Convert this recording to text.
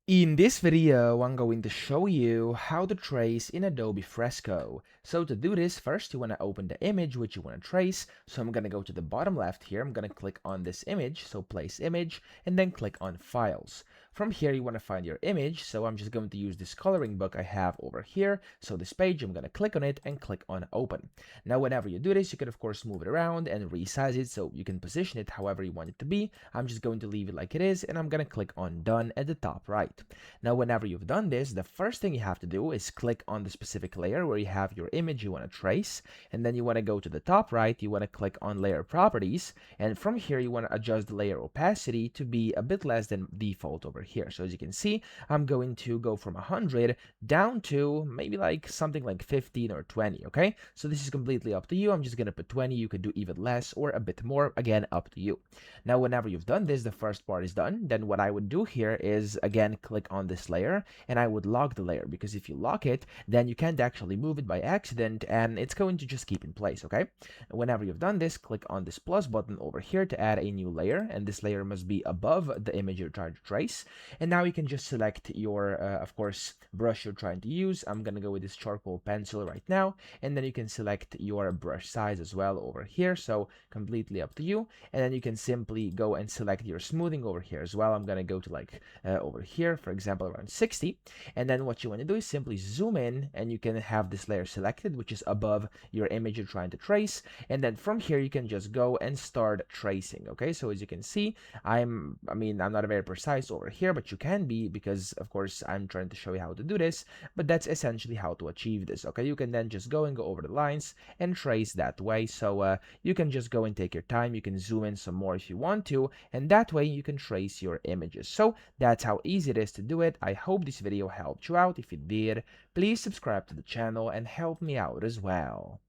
In this video, I'm going to show you how to trace in Adobe Fresco. So to do this, first you want to open the image which you want to trace. So I'm going to go to the bottom left here. I'm going to click on this image, so place image, and then click on files. From here, you want to find your image. So I'm just going to use this coloring book I have over here. So this page, I'm going to click on it and click on open. Now, whenever you do this, you can of course move it around and resize it so you can position it however you want it to be. I'm just going to leave it like it is, and I'm going to click on done at the top right. Now, whenever you've done this, the first thing you have to do is click on the specific layer where you have your image you want to trace, and then you want to go to the top right, you want to click on layer properties, and from here you want to adjust the layer opacity to be a bit less than default over here. So as you can see, I'm going to go from 100 down to maybe like something like 15 or 20, okay? So this is completely up to you. I'm just going to put 20. You could do even less or a bit more, again, up to you. Now, whenever you've done this, the first part is done. Then what I would do here is, again, click on this layer, and I would lock the layer, because if you lock it, then you can't actually move it by accident, and it's going to just keep in place, okay? Whenever you've done this, click on this plus button over here to add a new layer, and this layer must be above the image you're trying to trace. And now you can just select your, of course, brush you're trying to use. I'm gonna go with this charcoal pencil right now, and then you can select your brush size as well over here, so completely up to you. And then you can simply go and select your smoothing over here as well. I'm gonna go to like over here, for example, around 60. And then what you want to do is simply zoom in, and you can have this layer selected, which is above your image you're trying to trace. And then from here, you can just go and start tracing. Okay, so as you can see, I'm not very precise over here, but you can be, because of course I'm trying to show you how to do this. But that's essentially how to achieve this. Okay, you can then just go and go over the lines and trace that way. So you can just go and take your time. You can zoom in some more if you want to, and that way you can trace your images. So that's how easy it is to do it. I hope this video helped you out. If it did, please subscribe to the channel and help me out as well.